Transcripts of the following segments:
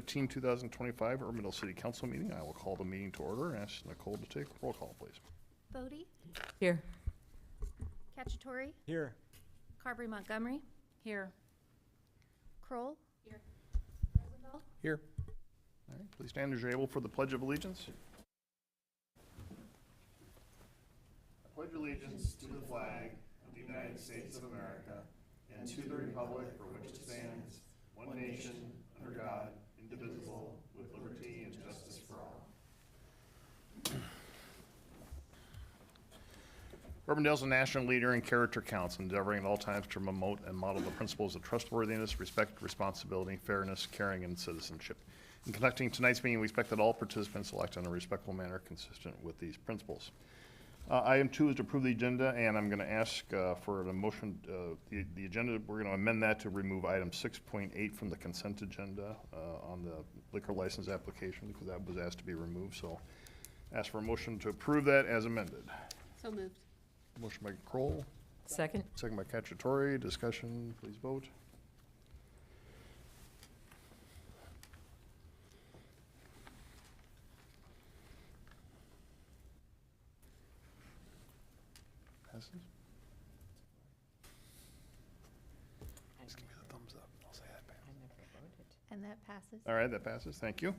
5/15/2025 Urbandale City Council meeting. I will call the meeting to order and ask Nicole to take roll call, please. Bodie, Here. Cacciatore, Here. Carberry Montgomery, Here. Kroll. Here. Rosendahl. Here. All right, please stand as you're able for the Pledge of Allegiance. I pledge allegiance to the flag of the United States of America and to the republic for which it stands, one nation, under God, indivisible, with liberty and justice for all. Urbandale is a national leader in character counts, endeavoring at all times to promote and model the principles of trustworthiness, respect, responsibility, fairness, caring, and citizenship. In conducting tonight's meeting, we expect that all participants elect in a respectful manner consistent with these principles. Item 2 is to approve the agenda, and I'm going to ask for a motion. The agenda, we're going to amend that to remove item 6.8 from the consent agenda on the liquor license application, because that was asked to be removed. So ask for a motion to approve that as amended. So moved. Motion by Kroll, Second. second by Cacciatore. Discussion, please vote. Passes? Just give me the thumbs up. I'll say that passes. And that passes. All right, that passes. Thank you.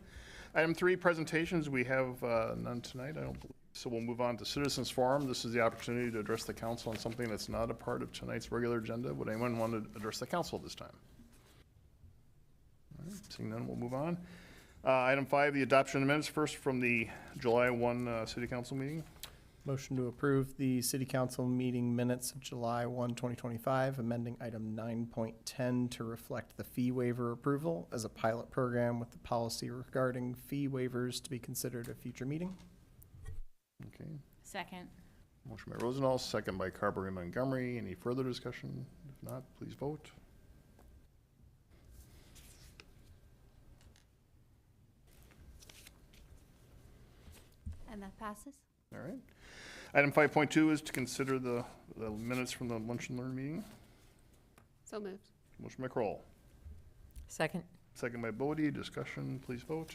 Item 3, presentations. We have none tonight, I don't believe. So we'll move on to Citizens Forum. This is the opportunity to address the council on something that's not a part of tonight's regular agenda. Would anyone want to address the council this time? All right, seeing none, we'll move on. Item 5, the adoption of minutes. First from the July 1 City Council meeting. Motion to approve the City Council meeting minutes of July 1, 2025, amending item 9.10 to reflect the fee waiver approval as a pilot program with the policy regarding fee waivers to be considered at future meeting. Okay. Second. Motion by Rosendahl, second by Carberry Montgomery. Any further discussion? If not, please vote. And that passes. All right. Item 5.2 is to consider the minutes from the Lunch and Learn meeting. So moved. Motion by Kroll, Second. second by Bodie. Discussion, please vote.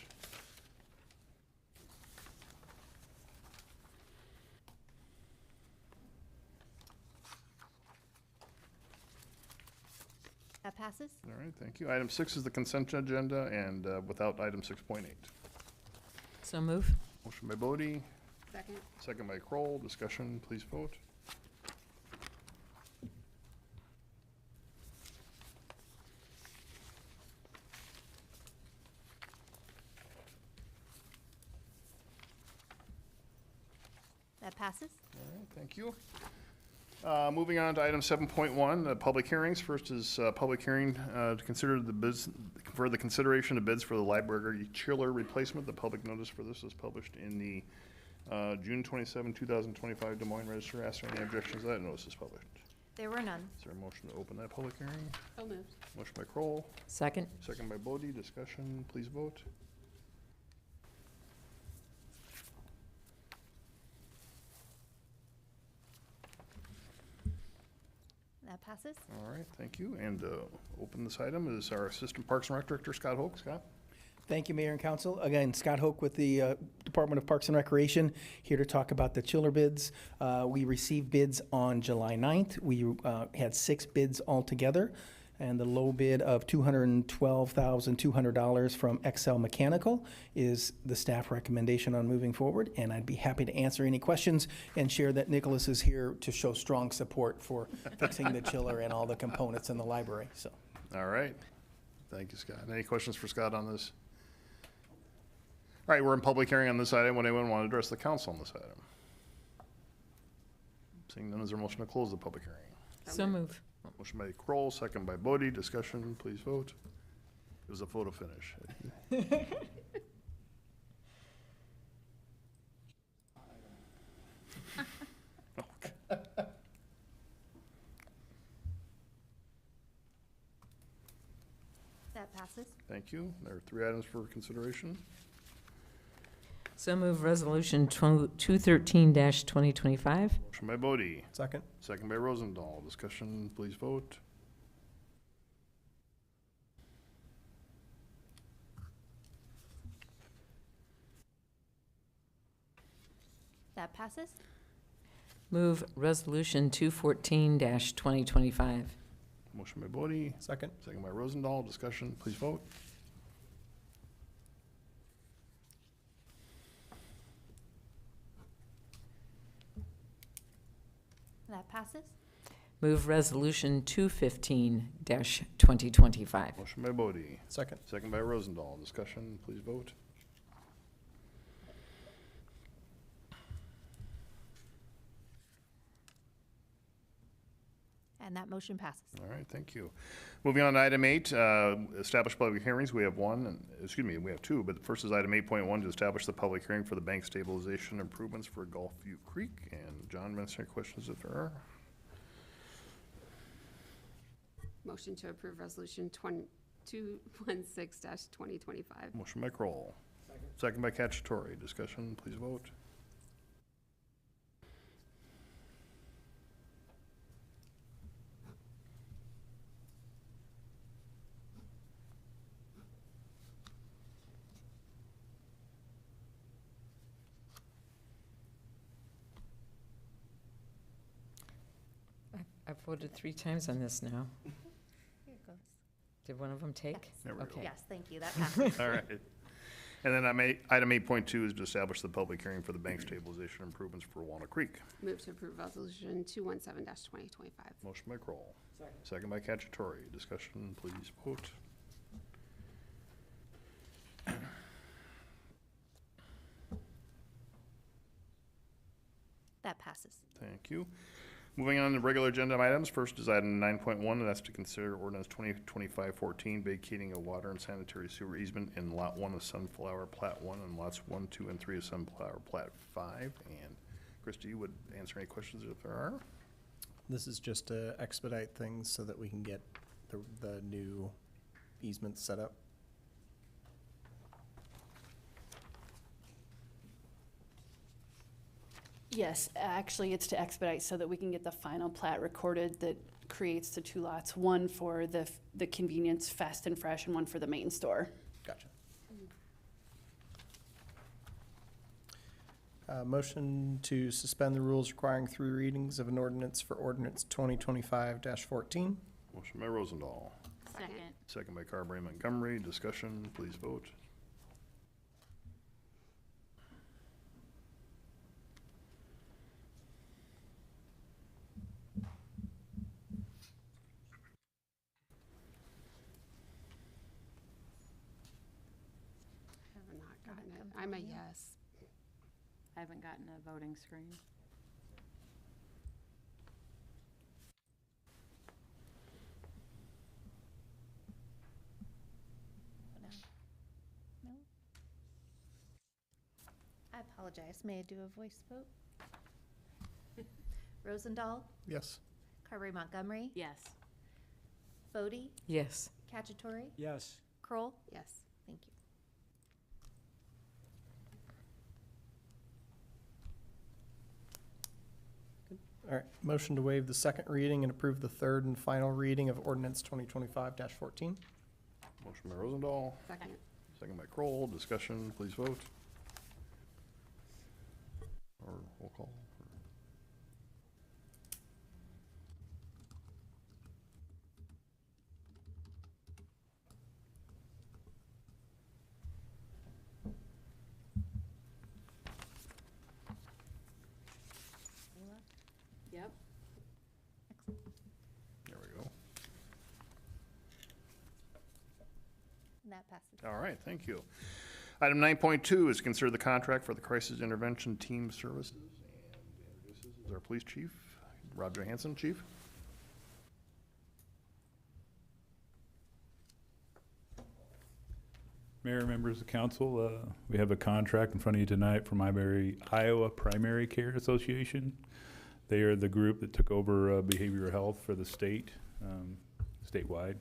That passes. All right, thank you. Item 6 is the consent agenda, and without item 6.8. So move. Motion by Bodie, Second. second by Kroll. Discussion, please vote. That passes. All right, thank you. Moving on to item 7.1, public hearings. First is public hearing to consider the bids, for the consideration of bids for the library chiller replacement. The public notice for this is published in the June 27, 2025 Des Moines Register. Ask for any objections to that notice is published. There were none. Is there a motion to open that public hearing? So moved. Motion by Kroll, Second. second by Bodie. Discussion, please vote. That passes. All right, thank you. And open this item is our Assistant Parks and Rec Director, Scott Hoke. Scott? Thank you, Mayor and Council. Again, Scott Hoke with the Department of Parks and Recreation, here to talk about the chiller bids. We received bids on July 9th. We had 6 bids altogether, and the low bid of $212,200 from XL Mechanical is the staff recommendation on moving forward, and I'd be happy to answer any questions and share that Nicholas is here to show strong support for fixing the chiller and all the components in the library. So, All right. Thank you, Scott. Any questions for Scott on this? All right, we're in public hearing on this item. Would anyone want to address the council on this item? Seeing none, is there a motion to close the public hearing? So move. Motion by Kroll, second by Bodie. Discussion, please vote. It was a photo finish. That passes. Thank you. There are 3 items for consideration. So move Resolution 213-2025. Motion by Bodie, Second. second by Rosendahl. Discussion, please vote. That passes. Move Resolution 214-2025. Motion by Bodie, Second. second by Rosendahl. Discussion, please vote. That passes. Move Resolution 215-2025. Motion by Bodie, Second. second by Rosendahl. Discussion, please vote. And that motion passes. All right, thank you. Moving on to item 8, establish public hearings. We have we have 2, but the first is item 8.1 to establish the public hearing for the bank stabilization improvements for Gulfview Creek. And John, answer any questions if there are. Motion to approve resolution 216-2025. Motion by Kroll. Second by Cacciatore. Discussion, please vote. I've voted 3 times on this now. Here it goes. Did one of them take? Yes. There we go. Okay. Yes, thank you. That passes. All right. And then item 8.2 is to establish the public hearing for the bank stabilization improvements for Walnut Creek. Move to approve resolution 217-2025. Motion by Kroll. Second by Cacciatore. Discussion, please vote. That passes. Thank you. Moving on to regular agenda items. First is item 9.1, and that's to consider ordinance 2025-14 vacating a water and sanitary sewer easement in Lot 1 of Sunflower Plat 1 and lots 1, 2, and 3 of Sunflower Plat 5. And Christie, you would answer any questions if there are. This is just to expedite things so that we can get the new easements set up. Yes, actually, it's to expedite so that we can get the final plat recorded that creates the 2 lots, one for the convenience fast and fresh and one for the main store. Gotcha. Motion to suspend the rules requiring 3 readings of an ordinance for ordinance 2025-14. Motion by Rosendahl. Second. Second by Carberry Montgomery. Discussion, please vote. Have not gotten it. I'm a yes. I haven't gotten a voting screen. No? I apologize. May I do a voice vote? Rosendahl, Yes. Carberry Montgomery, Yes. Bodie, Yes. Cacciatore, Yes. Kroll. Yes. Thank you. All right. Motion to waive the second reading and approve the third and final reading of ordinance 2025-14. Motion by Rosendahl. Second. Second by Kroll. Discussion, please vote. Or roll call. Yep. There we go. And that passes. All right, thank you. Item 9.2 is consider the contract for the Crisis Intervention Team Services. And introduces our Police Chief, Rob Johansson. Chief? Mayor, members of council, we have a contract in front of you tonight from Iowa Primary Care Association. They are the group that took over behavioral health for the state, statewide.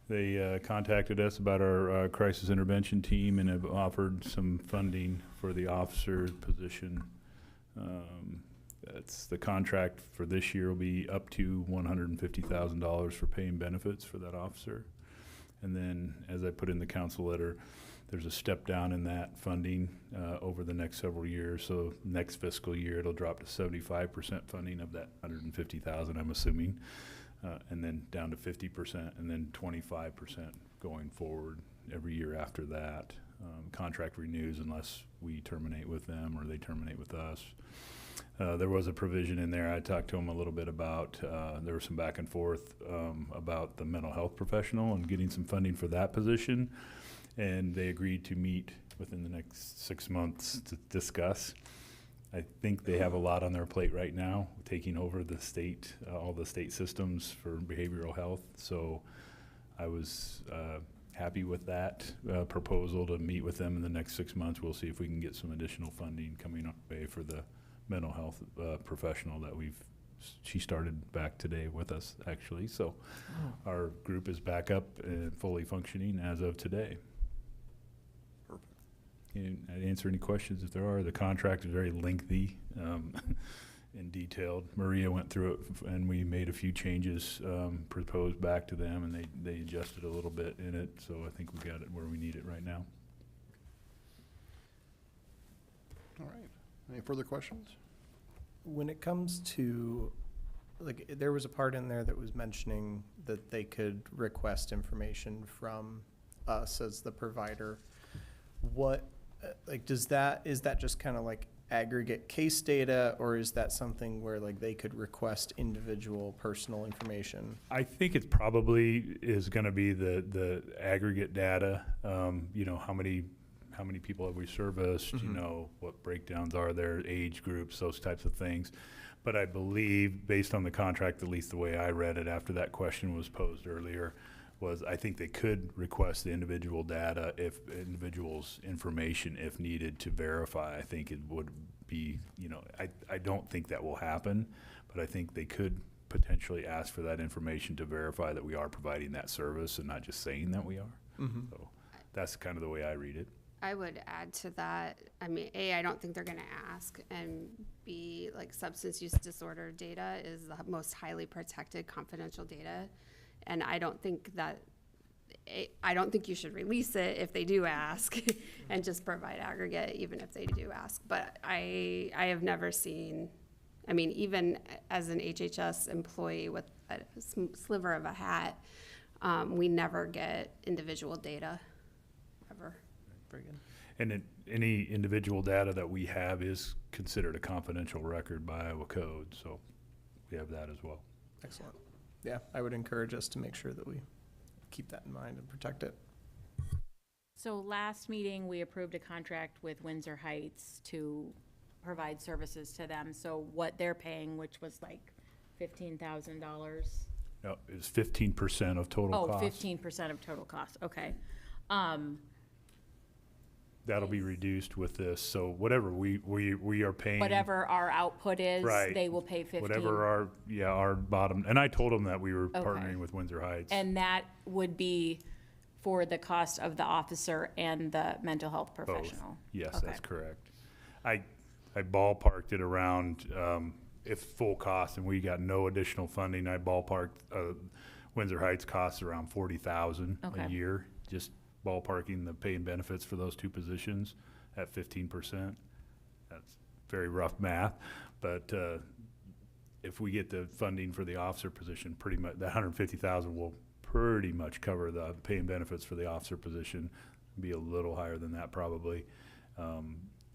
They contacted us about our crisis intervention team and have offered some funding for the officer position. That's the contract for this year will be up to $150,000 for paying benefits for that officer. And then, as I put in the council letter, there's a step down in that funding over the next several years. So next fiscal year, it'll drop to 75% funding of that 150,000, I'm assuming, and then down to 50%, and then 25% going forward every year after that. Contract renews unless we terminate with them or they terminate with us. There was a provision in there I talked to them a little bit about. There was some back and forth about the mental health professional and getting some funding for that position. And they agreed to meet within the next 6 months to discuss. I think they have a lot on their plate right now, taking over the state, all the state systems for behavioral health. So I was happy with that proposal to meet with them in the next 6 months. We'll see if we can get some additional funding coming our way for the mental health professional that she started back today with us, actually. So our group is back up and fully functioning as of today. Perfect. And I'd answer any questions if there are. The contract is very lengthy and detailed. Maria went through it and we made a few changes proposed back to them, and they adjusted a little bit in it. So I think we got it where we need it right now. All right. Any further questions? When it comes to, like, there was a part in there that was mentioning that they could request information from us as the provider. What, like, is that just kind of like aggregate case data, or is that something where like they could request individual personal information? I think it probably is going to be the aggregate data. You know, how many people have we serviced? You know, what breakdowns are there, age groups, those types of things. But I believe, based on the contract, at least the way I read it after that question was posed earlier, was I think they could request the individual data, if individuals' information, if needed, to verify. I think it would be, you know, I don't think that will happen, but I think they could potentially ask for that information to verify that we are providing that service and not just saying that we are. So that's kind of the way I read it. I would add to that, I mean, A, I don't think they're gonna ask, and B, like, substance use disorder data is the most highly protected confidential data. And I don't think you should release it if they do ask and just provide aggregate, even if they do ask. But I have never seen, I mean, even as an HHS employee with a sliver of a hat, we never get individual data, ever. Very good. And any individual data that we have is considered a confidential record by Iowa code, so we have that as well. Excellent. Yeah, I would encourage us to make sure that we keep that in mind and protect it. So last meeting, we approved a contract with Windsor Heights to provide services to them. So what they're paying, which was like $15,000. No, it's 15% of total cost. 15% of total cost, okay. That'll be reduced with this, so whatever we are paying. Whatever our output is, Right. they will pay 15. Whatever our bottom, and I told them that we were Okay. partnering with Windsor Heights. And that would be for the cost of the officer and the mental health professional? Yes, Okay. that's correct. I ballparked it around, if full cost and we got no additional funding, I ballparked, Windsor Heights costs around 40,000 a Okay. year, just ballparking the pay and benefits for those two positions at 15%. That's very rough math, but if we get the funding for the officer position, pretty much, that 150,000 will pretty much cover the pay and benefits for the officer position, be a little higher than that probably.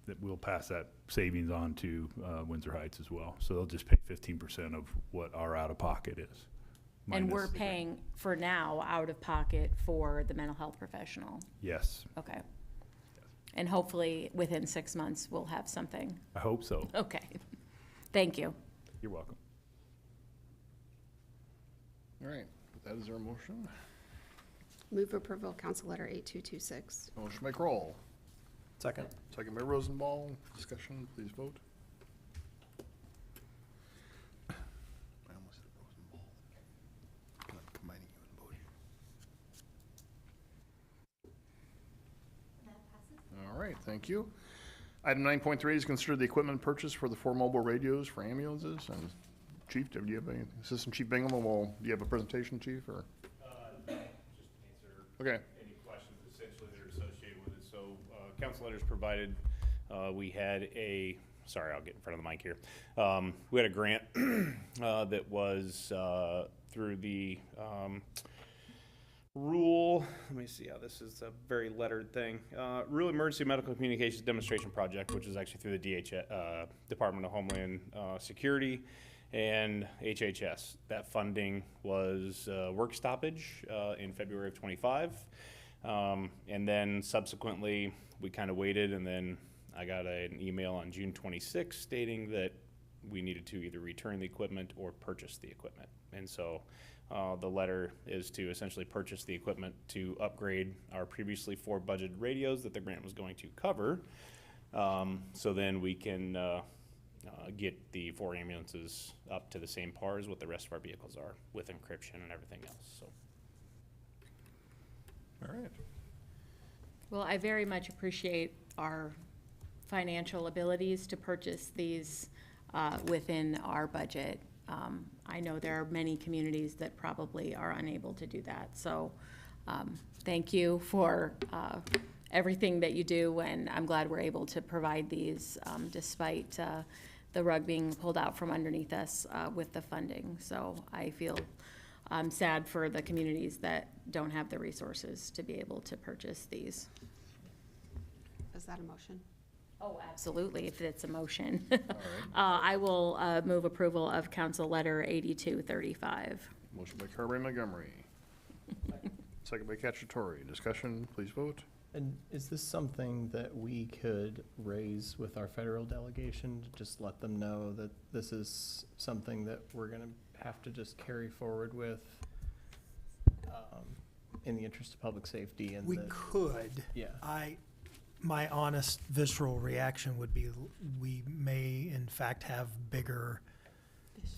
That we'll pass that savings on to Windsor Heights as well. So they'll just pay 15% of what our out-of-pocket is. And minus we're the grant. paying for now out of pocket for the mental health professional? Yes, Okay. And hopefully within 6 months, we'll have something. I hope so. Okay. Thank you. You're welcome. All right, with that, is there a motion? Move approval, council letter 8226. Motion by Kroll, Second. second by Rosenbaum. Discussion, please vote. I almost said Rosenbaum. I'm combining you and voting. That passes. All right, thank you. Item 9.3 is consider the equipment purchase for the 4 mobile radios for ambulances. And Chief, do you have any, Assistant Chief Bingham, do you have a presentation, Chief, or? Just answer Okay, any questions essentially that are associated with it. council letters provided, we had a, sorry, I'll get in front of the mic here. We had a grant that was through the rural, let me see how this is a very lettered thing. Rural Emergency Medical Communications Demonstration Project, which is actually through the Department of Homeland Security and HHS. That funding was work stoppage in February of 25. And then subsequently, we kind of waited, and then I got an email on June 26 stating that we needed to either return the equipment or purchase the equipment. And so the letter is to essentially purchase the equipment to upgrade our previously 4 budgeted radios that the grant was going to cover. So then we can get the 4 ambulances up to the same par as what the rest of our vehicles are, with encryption and everything else, so. All right. Well, I very much appreciate our financial abilities to purchase these within our budget. I know there are many communities that probably are unable to do that. So thank you for everything that you do, and I'm glad we're able to provide these despite the rug being pulled out from underneath us with the funding. So I feel sad for the communities that don't have the resources to be able to purchase these. Is that a motion? Oh, absolutely, if it's a motion. I will move approval of Council Letter 8235. Motion by Carberry Montgomery. Second by Cacciatore. Discussion, please vote. And is this something that we could raise with our federal delegation to just let them know that this is something that we're gonna have to just carry forward with in the interest of public safety and We that- could. Yeah. My honest visceral reaction would be we may in fact have bigger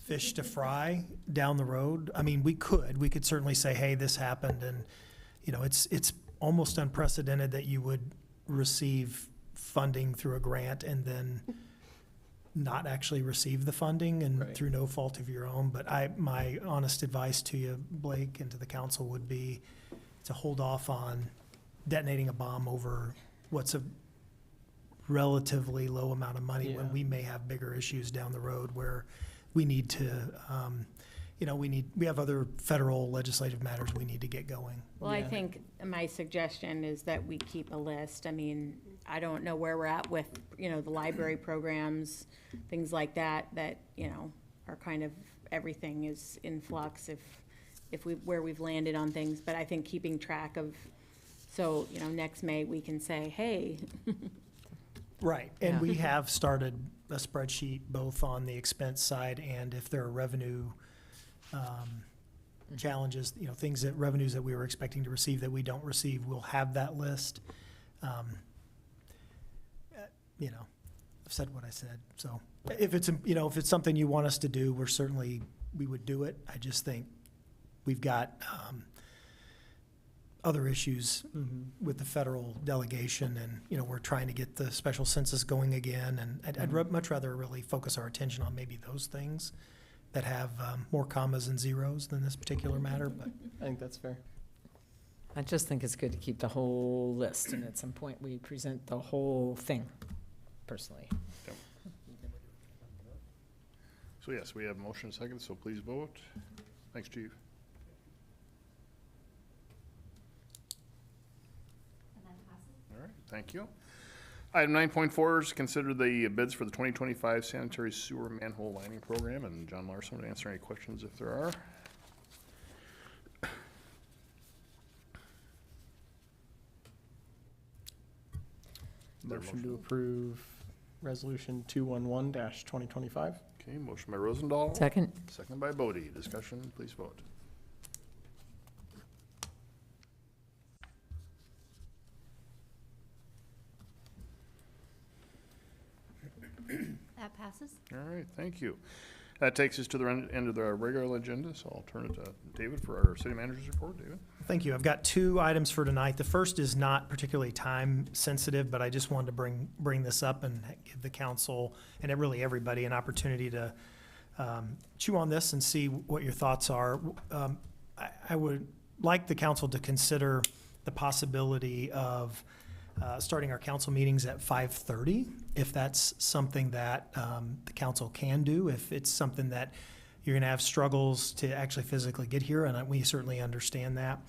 fish to fry down the road. I mean, we could certainly say, hey, this happened, and, you know, it's almost unprecedented that you would receive funding through a grant and then not actually receive the funding and Right. through no fault of your own. But my honest advice to you, Blake, and to the council would be to hold off on detonating a bomb over what's a relatively low amount of money when Yeah. we may have bigger issues down the road where we need to, we have other federal legislative matters we need to get going. Well, I Yeah. think my suggestion is that we keep a list. I mean, I don't know where we're at with, the library programs, things like that, are kind of, everything is in flux where we've landed on things. But I think keeping track of, so, next May, we can say, hey, Right, and we have started a spreadsheet both on the expense side and if there are revenue challenges, revenues that we were expecting to receive that we don't receive, we'll have that list. I've said what I said, so if it's something you want us to do, we would do it. I just think we've got other issues with the federal delegation, and, we're trying to get the special census going again, and I'd much rather really focus our attention on maybe those things that have more commas and zeros than this particular matter, but. I think that's fair. I just think it's good to keep the whole list, and at some point, we present the whole thing, personally. So yes, we have motion and second, so please vote. Thanks, Chief. And that passes. All right, thank you. Item 9.4 is consider the bids for the 2025 sanitary sewer manhole lining program, and John Larson would answer any questions if there are. Motion to approve resolution 211-2025. Okay, motion by Rosendahl. Second? Second by Bodie. Discussion, please vote. That passes. All right, thank you. That takes us to the end of the regular agenda, so I'll turn it to David for our city manager's report. David? Thank you. I've got 2 items for tonight. The first is not particularly time sensitive, but I just wanted to bring this up and give the council and really everybody an opportunity to chew on this and see what your thoughts are. I would like the council to consider the possibility of starting our council meetings at 5:30, if that's something that the council can do, if it's something that you're going to have struggles to actually physically get here, and we certainly understand that.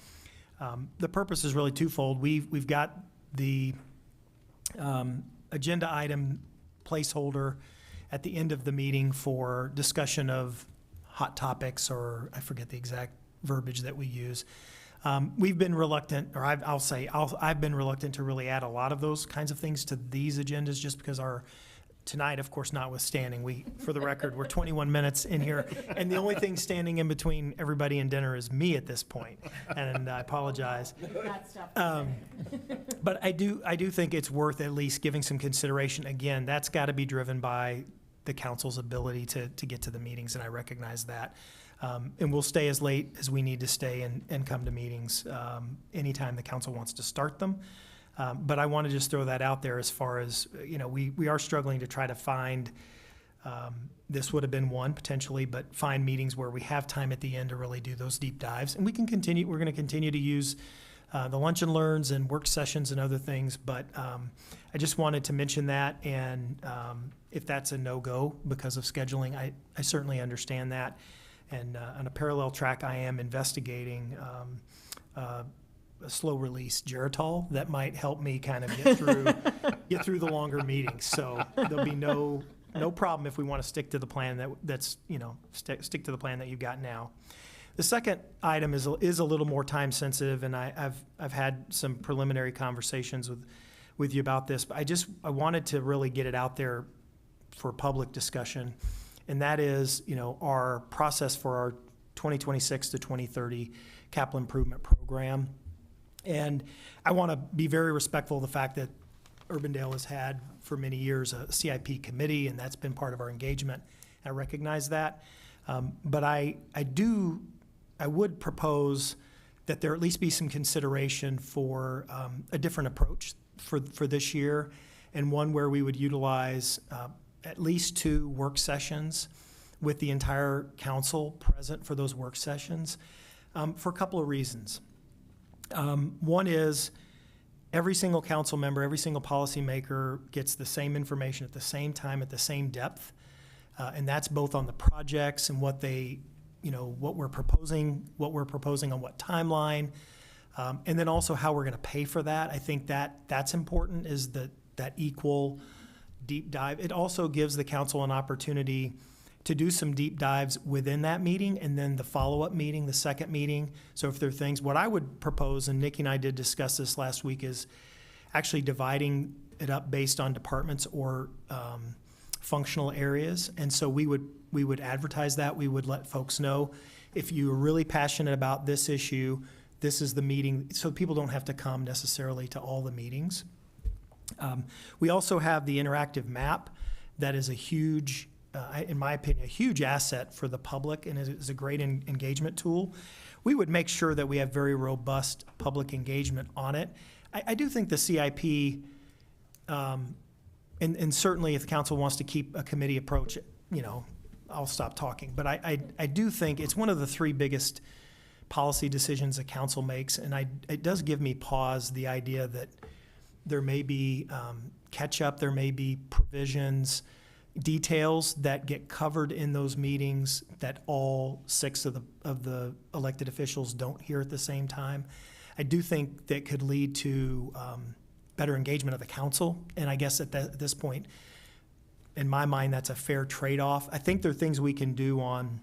The purpose is really twofold. We've got the agenda item placeholder at the end of the meeting for discussion of hot topics, or I forget the exact verbiage that we use. We've been reluctant, or I've been reluctant to really add a lot of those kinds of things to these agendas, just because tonight, of course, notwithstanding, for the record, we're 21 minutes in here, and the only thing standing in between everybody and dinner is me at this point, and I apologize. But I do think it's worth at least giving some consideration. Again, that's got to be driven by the council's ability to get to the meetings, and I recognize that. And we'll stay as late as we need to stay and come to meetings anytime the council wants to start them. But I want to just throw that out there as far as, we are struggling to try to find, this would have been one potentially, but find meetings where we have time at the end to really do those deep dives. And we're going to continue to use the lunch and learns and work sessions and other things. But I just wanted to mention that. And if that's a no-go because of scheduling, I certainly understand that. And on a parallel track, I am investigating a slow release Geritol that might help me kind of get through the longer meetings. So there'll be no problem if we want to stick to the plan stick to the plan that you've got now. The second item is a little more time sensitive, and I've had some preliminary conversations with you about this, but I wanted to really get it out there for public discussion, and that is our process for our 2026 to 2030 capital improvement program. And I want to be very respectful of the fact that Urbandale has had for many years a CIP committee, and that's been part of our engagement. I recognize that. But I would propose that there at least be some consideration for a different approach for this year, and one where we would utilize at least 2 work sessions with the entire council present for those work sessions for a couple of reasons. One is every single council member, every single policymaker gets the same information at the same time, at the same depth. And that's both on the projects and what we're proposing on what timeline, and then also how we're going to pay for that. I think that's important, is that equal deep dive. It also gives the council an opportunity to do some deep dives within that meeting, and then the follow-up meeting, the second meeting. So if there are things, what I would propose, and Nikki and I did discuss this last week, is actually dividing it up based on departments or functional areas. And so we would advertise that. We would let folks know, if you're really passionate about this issue, this is the meeting, so people don't have to come necessarily to all the meetings. We also have the interactive map that is a huge, in my opinion, a huge asset for the public, and is a great engagement tool. We would make sure that we have very robust public engagement on it. I do think the CIP, and certainly if the council wants to keep a committee approach, I'll stop talking. But I do think it's one of the 3 biggest policy decisions the council makes, and it does give me pause, the idea that there may be catch-up, there may be provisions, details that get covered in those meetings that all 6 of the elected officials don't hear at the same time. I do think that could lead to better engagement of the council, and I guess at this point, in my mind, that's a fair trade-off. I think there are things we can do on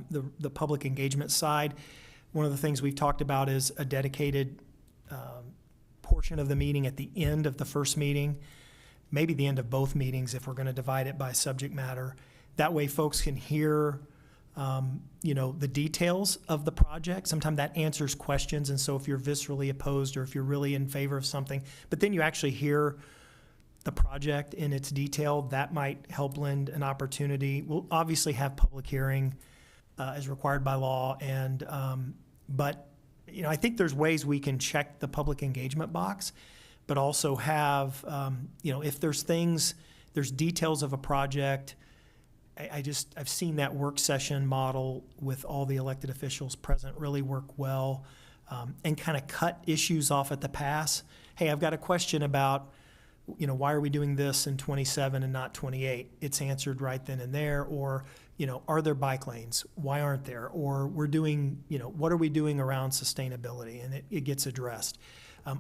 the public engagement side. One of the things we've talked about is a dedicated portion of the meeting at the end of the first meeting, maybe the end of both meetings if we're going to divide it by subject matter. That way folks can hear the details of the project. Sometimes that answers questions, and so if you're viscerally opposed or if you're really in favor of something, but then you actually hear the project in its detail, that might help lend an opportunity. We'll obviously have public hearing as required by law, and but I think there's ways we can check the public engagement box, but also have if there's details of a project. I've seen that work session model with all the elected officials present really work well, and kind of cut issues off at the pass. hey, I've got a question about, why are we doing this in 27 and not 28? It's answered right then and there. Or, are there bike lanes? Why aren't there? Or we're doing, what are we doing around sustainability? And it gets addressed.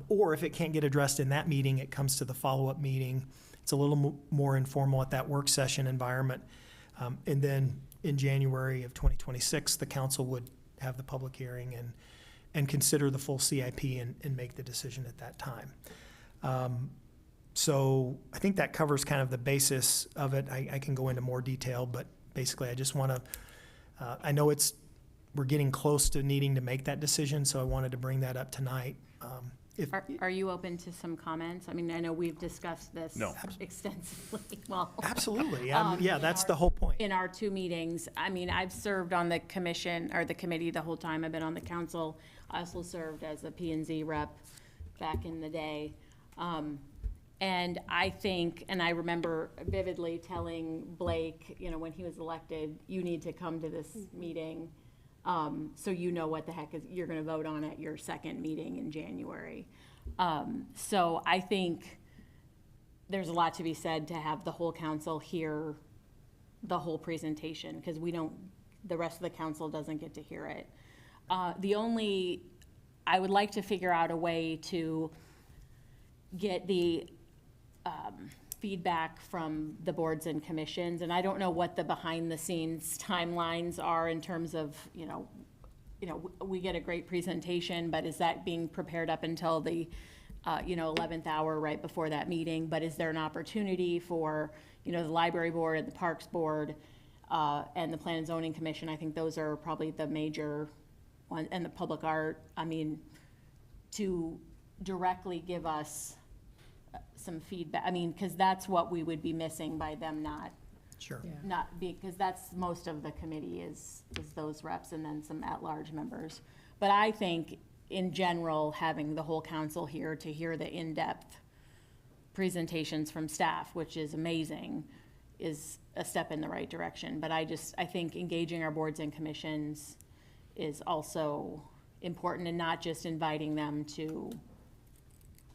Or if it can't get addressed in that meeting, it comes to the follow-up meeting. It's a little more informal at that work session environment. And then in January of 2026, the council would have the public hearing and consider the full CIP and make the decision at that time. So I think that covers kind of the basis of it. I can go into more detail, but basically I just want to, I know we're getting close to needing to make that decision, so I wanted to bring that up tonight. Are you open to some comments? I mean, I know we've discussed this No. extensively. Well, Absolutely. Yeah, that's the whole point. in our 2 meetings, I mean, I've served on the commission or the committee the whole time I've been on the council. I also served as a P&Z rep back in the day. And I think, and I remember vividly telling Blake, when he was elected, you need to come to this meeting, so you know what the heck you're gonna vote on at your second meeting in January. So I think there's a lot to be said to have the whole council hear the whole presentation, because the rest of the council doesn't get to hear it. I would like to figure out a way to get the feedback from the boards and commissions, and I don't know what the behind-the-scenes timelines are in terms of, we get a great presentation, but is that being prepared up until the, 11th hour right before that meeting? But is there an opportunity for, the library board and the parks board and the plan and zoning commission? I think those are probably the major one, and the public art, to directly give us some feedback, because that's what we would be missing by them Sure. because that's most of the committee is those reps and then some at-large members. But I think in general, having the whole council here to hear the in-depth presentations from staff, which is amazing, is a step in the right direction. But I think engaging our boards and commissions is also important, and not just inviting them to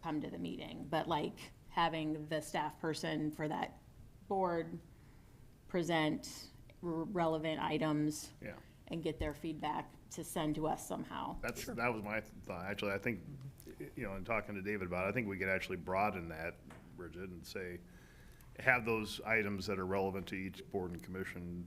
come to the meeting, but like having the staff person for that board present relevant items Yeah. and get their feedback to send to us somehow. That was my thought. Actually, I think, in talking to David about it, I think we could actually broaden that, Bridget, and say, have those items that are relevant to each board and commission,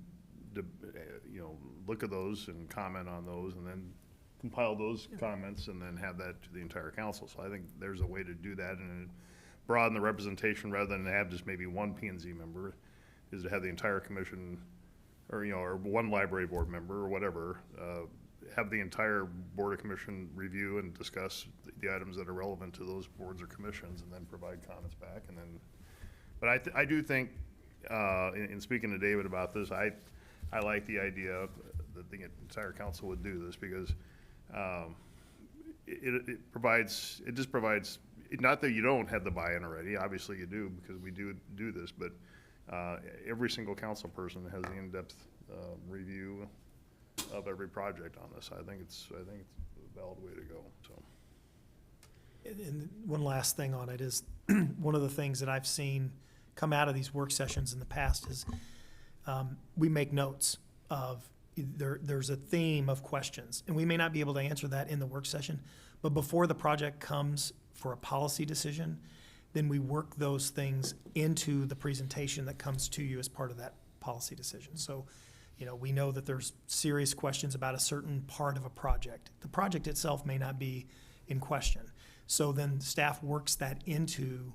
look at those and comment on those, and then compile those comments and then have that to the entire council. So I think there's a way to do that and broaden the representation rather than have just maybe one P&Z member, is to have the entire commission or one library board member or whatever, have the entire board of commission review and discuss the items that are relevant to those boards or commissions, and then provide comments back. And then, but I do think, in speaking to David about this, I like the idea that the entire council would do this, because it just provides, not that you don't have the buy-in already, obviously you do, because we do this, but every single council person has the in-depth review of every project on this. I think it's a valid way to go, so. And one last thing on it is, one of the things that I've seen come out of these work sessions in the past is we make notes of, there's a theme of questions, and we may not be able to answer that in the work session, but before the project comes for a policy decision, then we work those things into the presentation that comes to you as part of that policy decision. So, we know that there's serious questions about a certain part of a project. The project itself may not be in question. So then staff works that into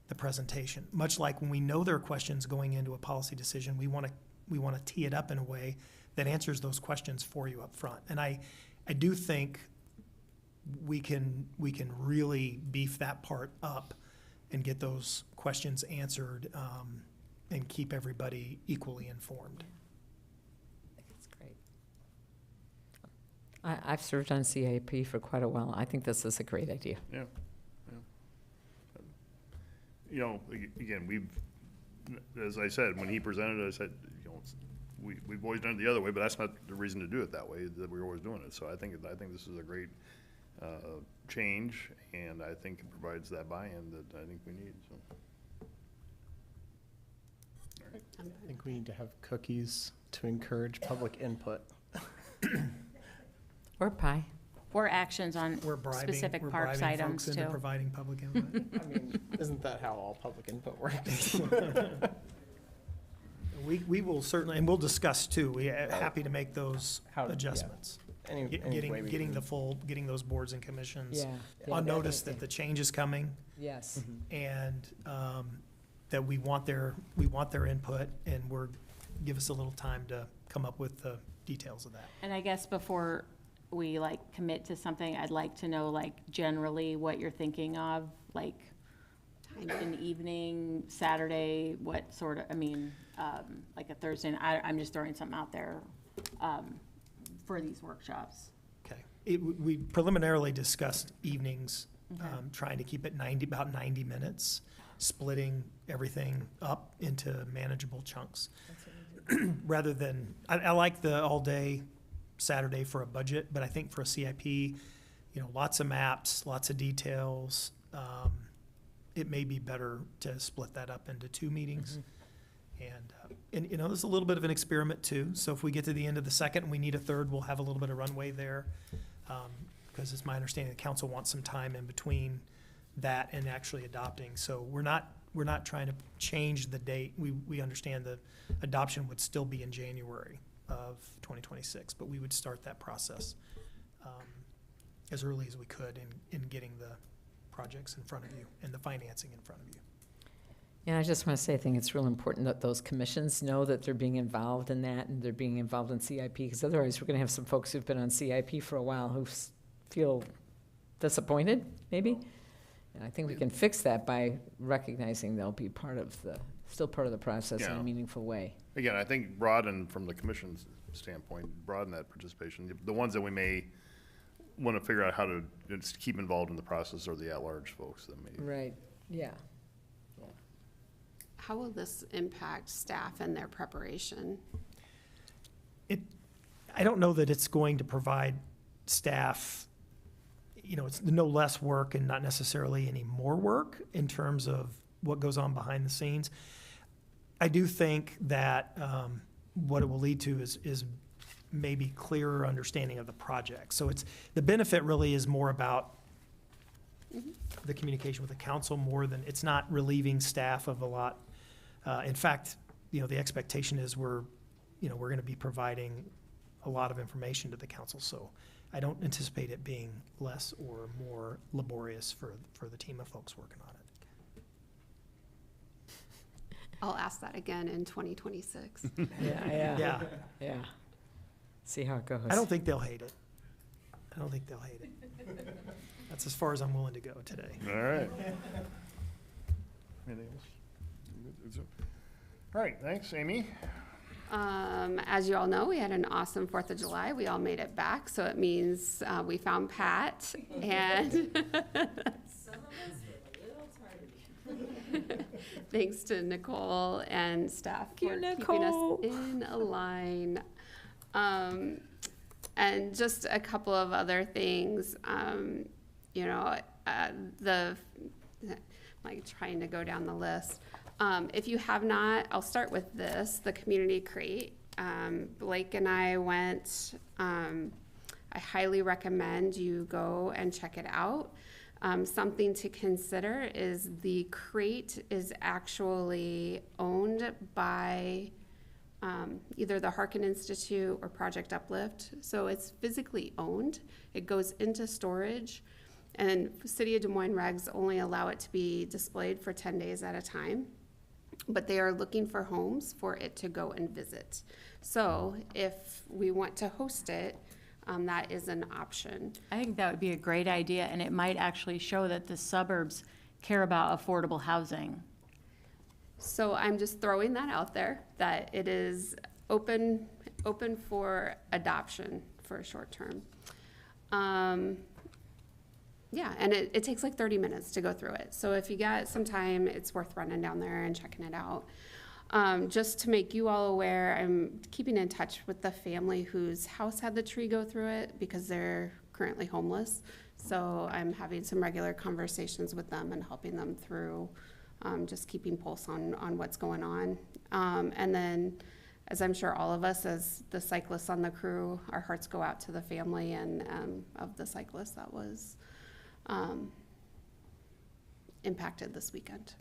the presentation. Much like when we know there are questions going into a policy decision, we want to tee it up in a way that answers those questions for you up front. And I do think we can really beef that part up and get those questions answered, and keep everybody equally informed. That's great. I've served on CIP for quite a while. I think this is a great idea. Yeah. Again, as I said, when he presented it, I said, we've always done it the other way, but that's not the reason to do it that way, that we're always doing it. So I think this is a great change, and I think it provides that buy-in that I think we need, so. I think we need to have cookies to encourage public input. Or pie. Or actions on We're bribing, specific we're parks bribing items folks into too. providing public input. I mean, isn't that how all public input works? We will certainly, and we'll discuss too, we are happy to make those How- yeah. adjustments. Any way we Getting can- the full, getting those boards and commissions Yeah. on notice that the change is coming Yes. and that we want their input and give us a little time to come up with the details of that. And I guess before we like commit to something, I'd like to know like generally what you're thinking of, like an evening, Saturday, what sort of, I mean, like a Thursday, I'm just throwing something out there, for these workshops. Okay. We preliminarily discussed evenings, trying to keep it about 90 minutes, splitting everything up into manageable chunks. Rather than, I like the all-day Saturday for a budget, but I think for a CIP, lots of maps, lots of details. It may be better to split that up into 2 meetings. And there's a little bit of an experiment too. So if we get to the end of the second and we need a third, we'll have a little bit of runway there. Because it's my understanding the council wants some time in between that and actually adopting. So we're not trying to change the date. We understand the adoption would still be in January of 2026, but we would start that process as early as we could in getting the projects in front of you and the financing in front of you. Yeah, I just want to say, I think it's real important that those commissions know that they're being involved in that and they're being involved in CIP, because otherwise we're going to have some folks who've been on CIP for a while who feel disappointed, maybe. And I think we can fix that by recognizing they'll be still part of the process in Yeah. a meaningful way. Again, I think broaden, from the commission's standpoint, broaden that participation. The ones that we may want to figure out how to just keep involved in the process are the at-large folks that may. Right, yeah. How will this impact staff and their preparation? I don't know that it's going to provide staff, it's no less work and not necessarily any more work in terms of what goes on behind the scenes. I do think that what it will lead to is maybe clearer understanding of the project. So the benefit really is more about the communication with the council more than, it's not relieving staff of a lot. In fact, the expectation is we're going to be providing a lot of information to the council. So I don't anticipate it being less or more laborious for the team of folks working on it. I'll ask that again in 2026. Yeah. Yeah. See how it goes. I don't think they'll hate it. That's as far as I'm willing to go today. All right. Anything else? All right, thanks, Amy. As you all know, we had an awesome 4th of July. We all made it back, so it means we found Pat and thanks to Nicole and staff for keeping us in a line. And just a couple of other things, like trying to go down the list. If you have not, I'll start with this, the community crate. Blake and I went, I highly recommend you go and check it out. Something to consider is the crate is actually owned by either the Harkin Institute or Project Uplift. So it's physically owned. It goes into storage, and City of Des Moines regs only allow it to be displayed for 10 days at a time. But they are looking for homes for it to go and visit. So if we want to host it, that is an option. I think that would be a great idea, and it might actually show that the suburbs care about affordable housing. So I'm just throwing that out there, that it is open for adoption for a short term. Yeah, and it takes like 30 minutes to go through it. So if you got some time, it's worth running down there and checking it out. Just to make you all aware, I'm keeping in touch with the family whose house had the tree go through it because they're currently homeless. So I'm having some regular conversations with them and helping them through, just keeping pulse on what's going on. And then, as I'm sure all of us, as the cyclists on the crew, our hearts go out to the family and of the cyclist that was impacted this weekend.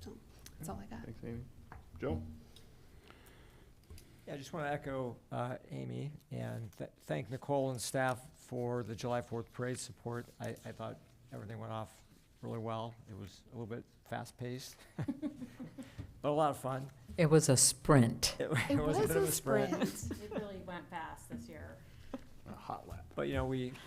So that's all I got. Thanks, Amy. Joe? Yeah, I just want to echo Amy and thank Nicole and staff for the July 4th parade support. I thought everything went off really well. It was a little bit fast-paced, but a lot of fun. It was a sprint. It was a bit of a sprint. It really went fast this year. A hot lap. But,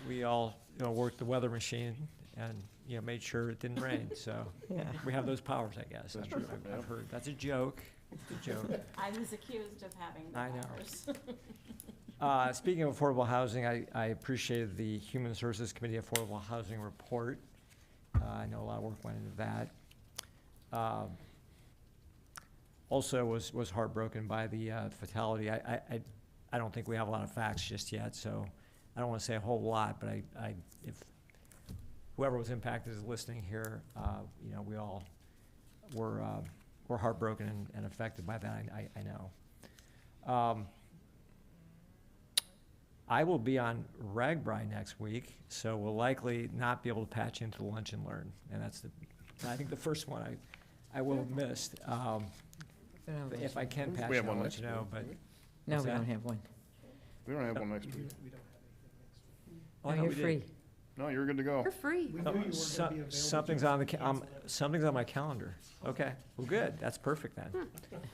we all, worked the weather machine and, made sure it didn't rain. So Yeah. we have those powers, I guess. That's true, yeah. I've heard. That's a joke. It's a joke. I was accused of having the I know. powers. Speaking of affordable housing, I appreciated the Human Services Committee Affordable Housing Report. I know a lot of work went into that. Also was heartbroken by the fatality. I don't think we have a lot of facts just yet, so I don't want to say a whole lot, but if whoever was impacted is listening here, we all were heartbroken and affected by that, I know. I will be on RAGBRAI next week, so we'll likely not be able to patch into the Lunch and Learn, and that's I think the first one I will have missed. But if I can patch, We have I'll one let next you know, but. No, What's we that? don't have one. We don't have one next week. Oh, No, no, you're we did. free. No, you're good to go. You're free. We knew you weren't gonna be available. Something's on something's on my calendar. Okay, well, good, that's perfect then.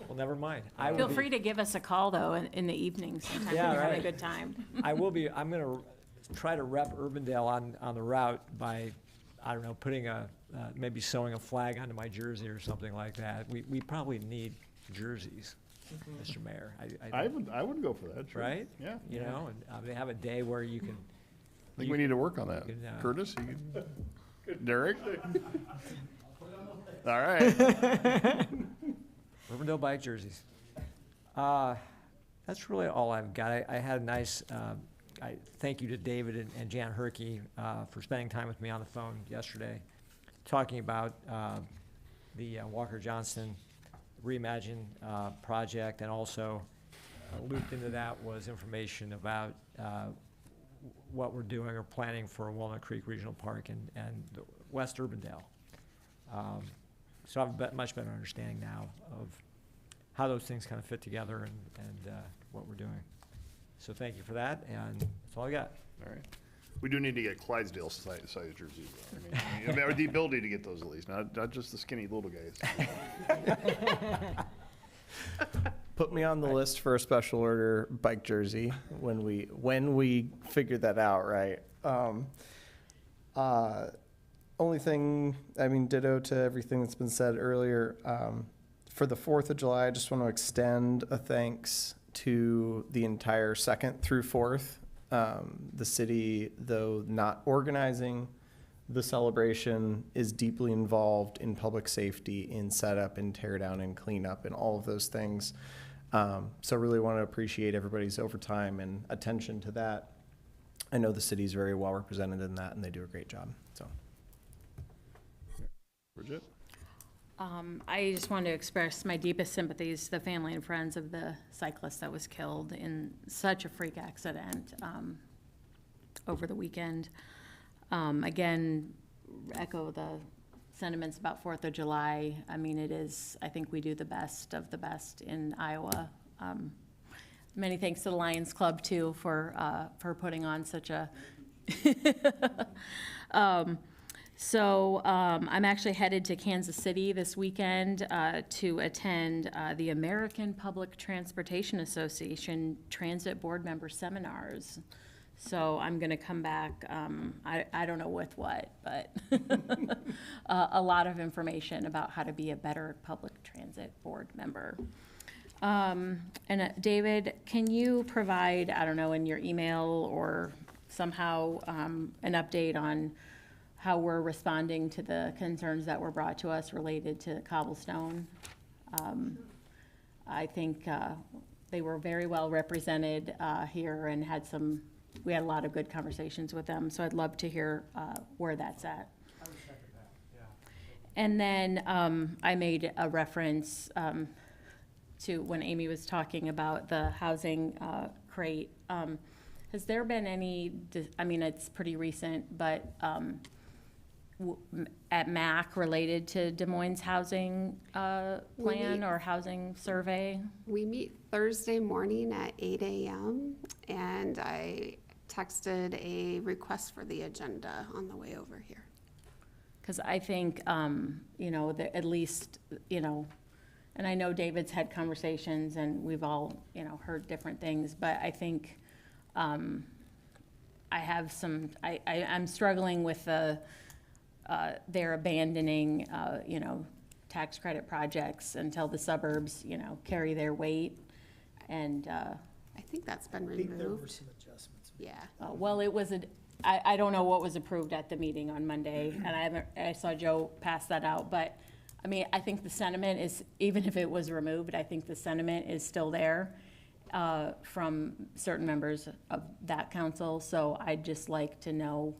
Well, never mind. I will Feel be- free to give us a call, though, in the evenings sometime when Yeah, you're having a right. good time. I'm gonna try to rep Urbandale on the route by, I don't know, putting maybe sewing a flag onto my jersey or something like that. We probably need jerseys, Mr. Mayor. I would go for that, sure. Right? Yeah. And they have a day where you can. I think we need to work on that. You can, Curtis, you can, Derek? All right. Urbandale bike jerseys. That's really all I've got. I had a nice, thank you to David and Jan Herkey for spending time with me on the phone yesterday, talking about the Walker Johnston Reimagine project, and also looped into that was information about what we're doing or planning for Walnut Creek Regional Park and West Urbandale. So I have a much better understanding now of how those things kind of fit together and what we're doing. So thank you for that, and that's all I got. All right. We do need to get Clydesdale size jerseys, though. I mean, or the ability to get those at least, not just the skinny little guys. Put me on the list for a special order bike jersey when we figure that out, right? Only thing, ditto to everything that's been said earlier. For the 4th of July, I just want to extend a thanks to the entire 2nd through 4th. The city, though not organizing the celebration, is deeply involved in public safety, in setup and tear down and cleanup and all of those things. So really want to appreciate everybody's overtime and attention to that. I know the city's very well represented in that, and they do a great job, so. Bridget? I just want to express my deepest sympathies to the family and friends of the cyclist that was killed in such a freak accident over the weekend. Again, echo the sentiments about 4th of July. I mean, I think we do the best of the best in Iowa. Many thanks to the Lions Club, too, for putting on such a So I'm actually headed to Kansas City this weekend to attend the American Public Transportation Association Transit Board Member Seminars. So I'm going to come back, I don't know with what, but a lot of information about how to be a better public transit board member. And David, can you provide, I don't know, in your email or somehow an update on how we're responding to the concerns that were brought to us related to cobblestone? I think they were very well represented here and had some we had a lot of good conversations with them, so I'd love to hear where that's at. And then I made a reference to when Amy was talking about the housing crate. Has there been any, I mean, it's pretty recent, but at MAC related to Des Moines housing plan or housing survey? We meet Thursday morning at 8 a.m. and I texted a request for the agenda on the way over here. Because I think, you know, that at least, you know, and I know David's had conversations and we've all, you know, heard different things, but I think I have some, I'm struggling with they're abandoning, you know, tax credit projects until the suburbs, you know, carry their weight. And I think that's been I think there were removed. some adjustments. Yeah. well, it was I don't know what was approved at the meeting on Monday, and I saw Joe pass that out, but I mean, I think the sentiment is, even if it was removed, I think the sentiment is still there from certain members of that council. So I'd just like to know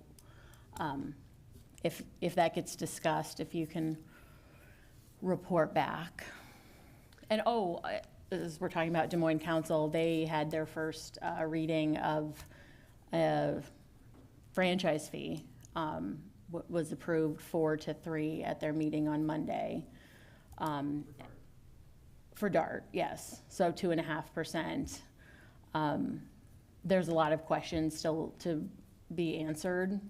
if that gets discussed, if you can report back. And as we're talking about Des Moines Council, they had their first reading of franchise fee was approved 4-3 at their meeting on Monday. For DART, yes, so 2.5%. There's a lot of questions still to be answered,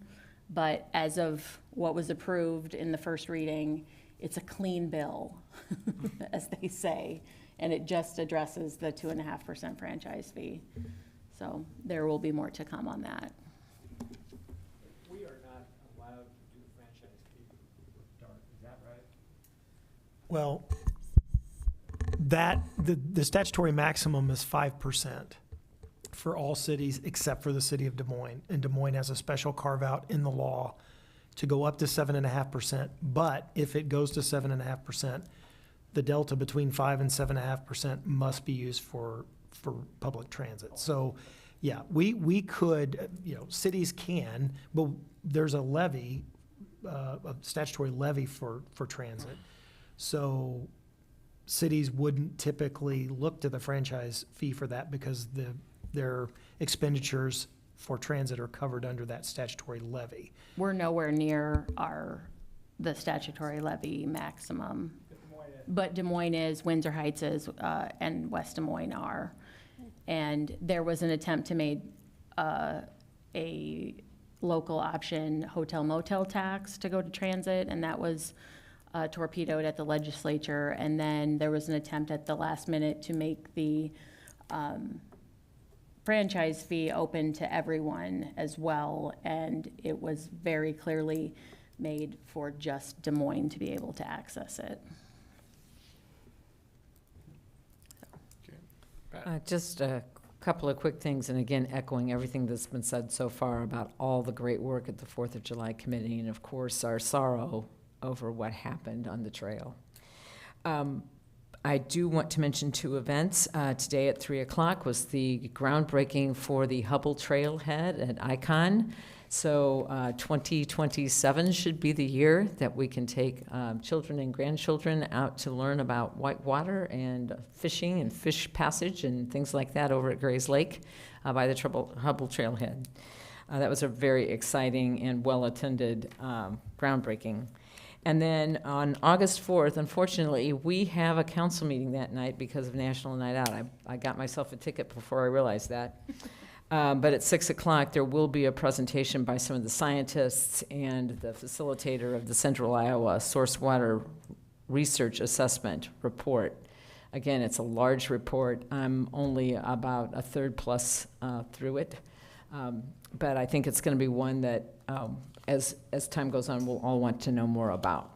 but as of what was approved in the first reading, it's a clean bill, as they say, and it just addresses the 2.5% franchise fee. So there will be more to come on that. We are not allowed to do franchise fee with DART, is that right? Well, the statutory maximum is 5% for all cities except for the city of Des Moines. And Des Moines has a special carve-out in the law to go up to 7.5%. But if it goes to 7.5%, the delta between 5 and 7.5% must be used for public transit. So, yeah, we could, you know, cities can, but there's a levy, a statutory levy for transit. So cities wouldn't typically look to the franchise fee for that because their expenditures for transit are covered under that statutory levy. We're nowhere near the statutory levy maximum. But Des Moines is, Windsor Heights is, and West Des Moines are. And there was an attempt to make a local option hotel motel tax to go to transit, and that was torpedoed at the legislature. And then there was an attempt at the last minute to make the franchise fee open to everyone as well, and it was very clearly made for just Des Moines to be able to access it. Just a couple of quick things, and again, echoing everything that's been said so far about all the great work at the 4th of July Committee, and of course, our sorrow over what happened on the trail. I do want to mention 2 events. Today at 3 o'clock was the groundbreaking for the Hubble Trailhead at Icon. So 2027 should be the year that we can take children and grandchildren out to learn about whitewater and fishing and fish passage and things like that over at Grays Lake by the Hubble Trailhead. That was a very exciting and well-attended groundbreaking. And then on August 4th, unfortunately, we have a council meeting that night because of National Night Out. I got myself a ticket before I realized that. But at 6 o'clock, there will be a presentation by some of the scientists and the facilitator of the Central Iowa Source Water Research Assessment Report. Again, it's a large report. I'm only about a third plus through it. But I think it's going to be one that, as time goes on, we'll all want to know more about.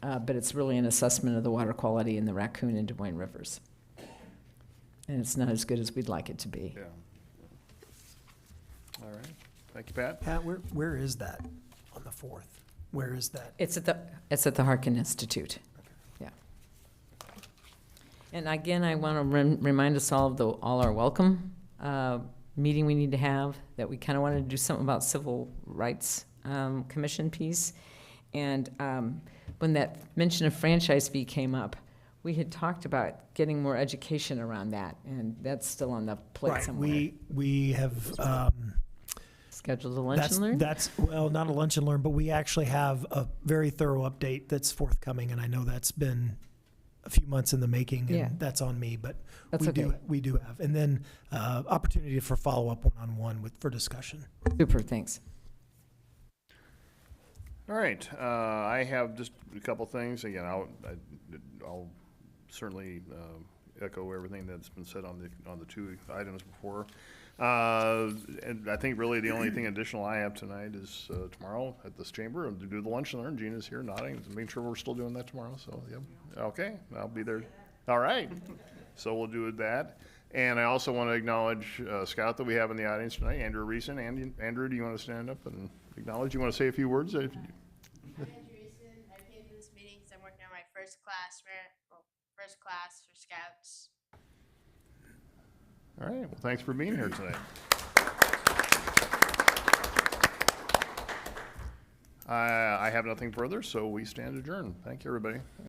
But it's really an assessment of the water quality in the Raccoon and Des Moines rivers. And it's not as good as we'd like it to be. Yeah. All right. Thank you, Pat. Pat, where is that on the 4th? Where is that? It's at the Harkin Institute. Yeah. And again, I want to remind us all of all are welcome. meeting we need to have, that we kind of wanted to do something about civil rights commission piece. And when that mention of franchise fee came up, we had talked about getting more education around that, and that's still on the plate Right, somewhere. we have, Scheduled a lunch and learn? That's, well, not a lunch and learn, but we actually have a very thorough update that's forthcoming, and I know that's been a few months in the making, Yeah. and that's on me, but That's okay. we do have. And then, opportunity for follow-up one-on-one for discussion. Super, thanks. All right, I have just a couple things. Again, I'll certainly echo everything that's been said on the two items before. And I think really the only thing additional I have tonight is tomorrow at this chamber to do the lunch and learn. Gina's here nodding, making sure we're still doing that tomorrow. So, yep. Okay, I'll be there. All right. So we'll do that. And I also want to acknowledge Scott that we have in the audience tonight, Andrew Reeson. Andrew, do you want to stand up and acknowledge? You want to say a few words? I'm Andrew Easton. I came to this meeting because I'm working on my first class for Scouts. All right, well, thanks for being here tonight. I have nothing further, so we stand adjourned. Thank you, everybody.